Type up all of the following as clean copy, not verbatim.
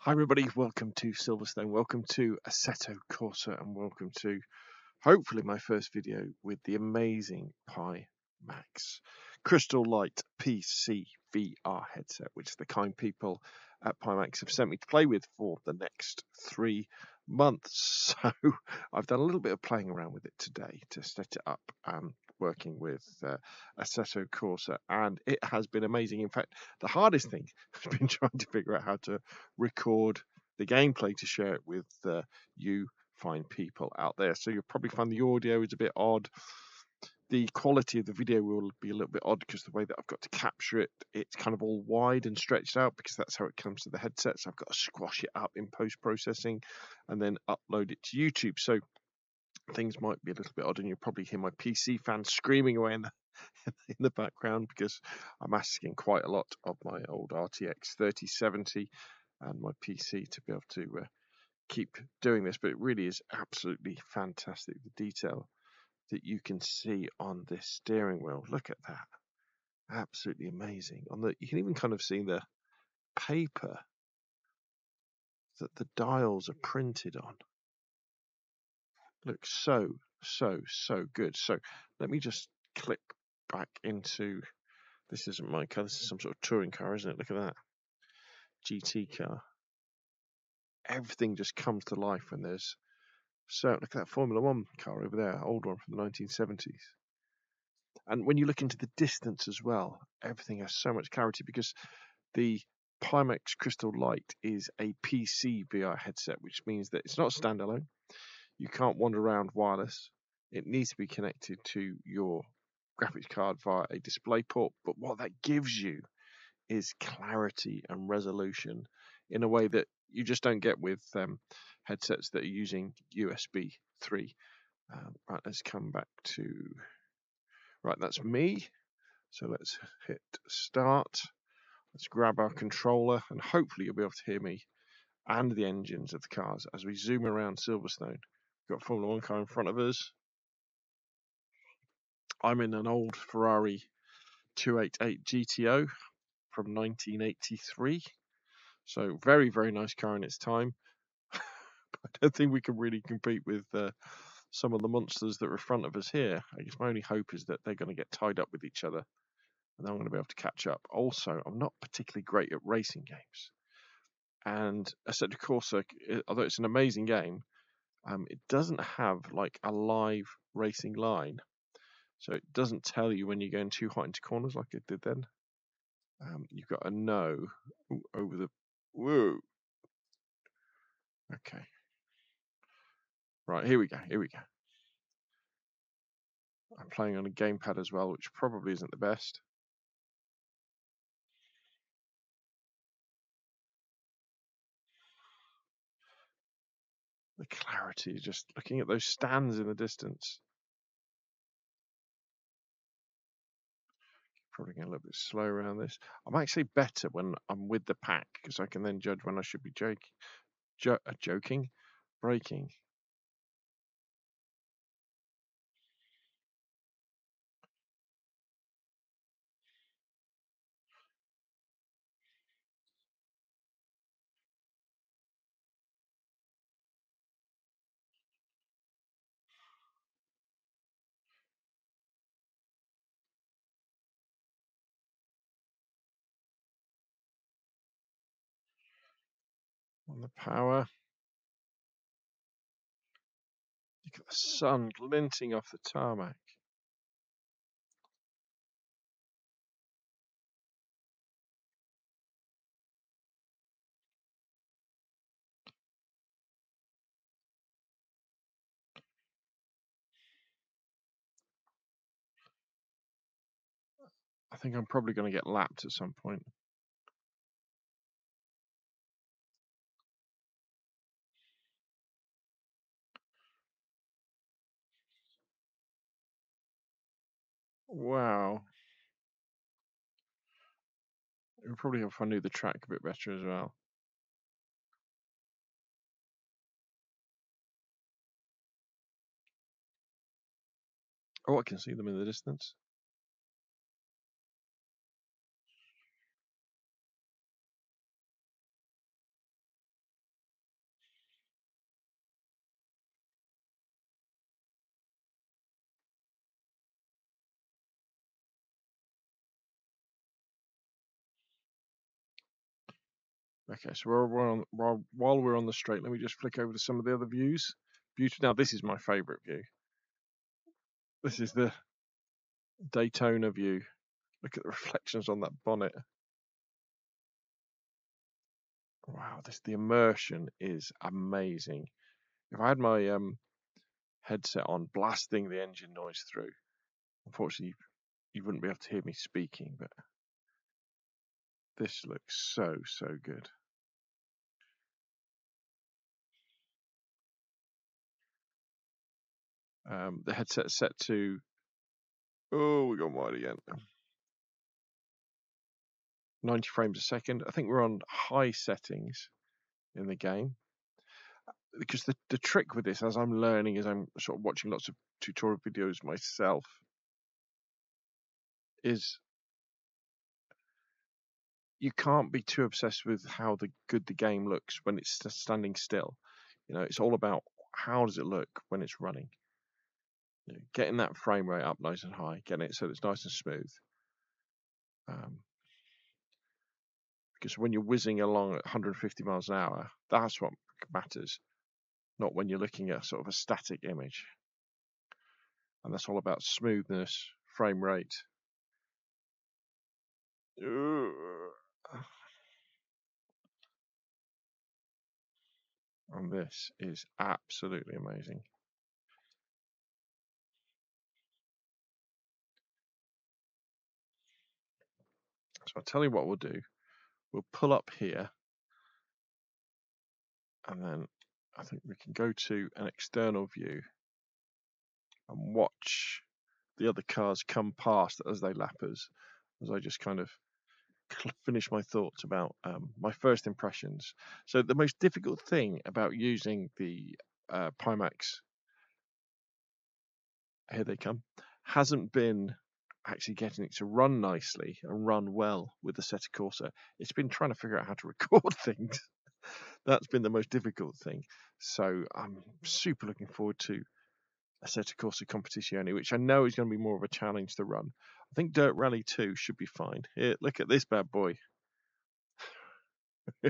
Hi everybody, welcome to Silverstone, welcome to Assetto Corsa, and welcome to hopefully my first video with the amazing Pimax Crystal Light PC VR headset, which the kind people at Pimax have sent me to play with for the next 3 months. So I've done a little bit of playing around with it today to set it up, working with Assetto Corsa, and it has been amazing. In fact, the hardest thing has been trying to figure out how to record the gameplay to share it with you fine people out there. So you'll probably find the audio is a bit odd. The quality of the video will be a little bit odd because the way that I've got to capture it, it's kind of all wide and stretched out because that's how it comes to the headset. So I've got to squash it up in post-processing and then upload it to YouTube. So things might be a little bit odd, and you'll probably hear my PC fans screaming away in the background because I'm asking quite a lot of my old RTX 3070 and my PC to be able to keep doing this. But it really is absolutely fantastic, the detail that you can see on this steering wheel. Look at that, absolutely amazing. You can even kind of see the paper that the dials are printed on. Looks so good. So let me just click back into, this isn't my car, this is some sort of touring car, isn't it? Look at that GT car. Everything just comes to life when there's, so look at that Formula One car over there, old one from the 1970s. And when you look into the distance as well, everything has so much clarity because the Pimax Crystal Light is a PC VR headset, which means that it's not standalone. You can't wander around wireless. It needs to be connected to your graphics card via a display port. But what that gives you is clarity and resolution in a way that you just don't get with headsets that are using USB 3. Right, let's come back to, right, that's me. So let's hit start. Let's grab our controller, and hopefully you'll be able to hear me and the engines of the cars as we zoom around Silverstone. We've got a Formula One car in front of us. I'm in an old Ferrari 288 GTO from 1983. So very nice car in its time. I don't think we can really compete with some of the monsters that are in front of us here. I guess my only hope is that they're going to get tied up with each other, and I'm going to be able to catch up. Also, I'm not particularly great at racing games. And Assetto Corsa, although it's an amazing game, it doesn't have like a live racing line. So it doesn't tell you when you're going too hot into corners like it did then. You've got to know over the, whoa. Okay. Right, here we go. I'm playing on a gamepad as well, which probably isn't the best. The clarity, just looking at those stands in the distance. Probably getting a little bit slow around this. I'm actually better when I'm with the pack because I can then judge when I should be joking, braking. On the power. Look at the sun glinting off the tarmac. I think I'm probably going to get lapped at some point. Wow. It would probably help if I knew the track a bit better as well. Oh, I can see them in the distance. Okay, so while we're on the straight, let me just flick over to some of the other views. Now, this is my favourite view. This is the Daytona view. Look at the reflections on that bonnet. Wow, the immersion is amazing. If I had my headset on, blasting the engine noise through, unfortunately you wouldn't be able to hear me speaking, but this looks so good. The headset's set to, oh, we got wide again, 90 frames a second. I think we're on high settings in the game, because the trick with this, as I'm learning, as I'm sort of watching lots of tutorial videos myself, is you can't be too obsessed with how good the game looks when it's standing still. You know, it's all about how does it look when it's running. You know, getting that frame rate up nice and high, getting it so it's nice and smooth. Because when you're whizzing along at 150 miles an hour, that's what matters, not when you're looking at sort of a static image. And that's all about smoothness, frame rate. And this is absolutely amazing. So I'll tell you what we'll do. We'll pull up here, and then I think we can go to an external view and watch the other cars come past as they lap us, as I just kind of finish my thoughts about my first impressions. So the most difficult thing about using the Pimax, here they come, hasn't been actually getting it to run nicely and run well with the Assetto Corsa. It's been trying to figure out how to record things. That's been the most difficult thing. So I'm super looking forward to Assetto Corsa Competizione, which I know is going to be more of a challenge to run. I think Dirt Rally 2 should be fine. Here, look at this bad boy.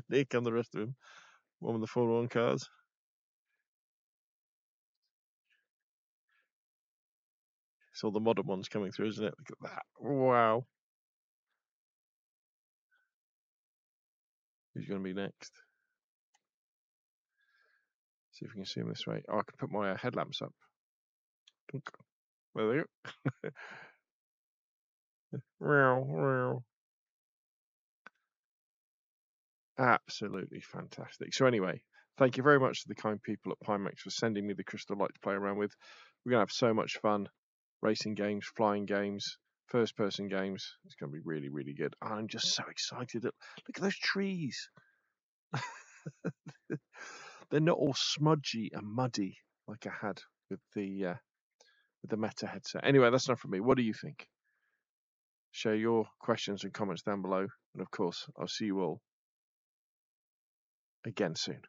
Here come the rest of them. One with the Formula 1 cars. It's all the modern ones coming through, isn't it? Look at that. Wow. Who's going to be next? See if we can see him this way. Oh, I can put my headlamps up. There they go. Absolutely fantastic. So anyway, thank you very much to the kind people at Pimax for sending me the Crystal Light to play around with. We're going to have so much fun. Racing games, flying games, first-person games. It's going to be really good. I'm just so excited. Look at those trees. They're not all smudgy and muddy like I had with the Meta headset. Anyway, that's not from me. What do you think? Share your questions and comments down below. And of course, I'll see you all again soon.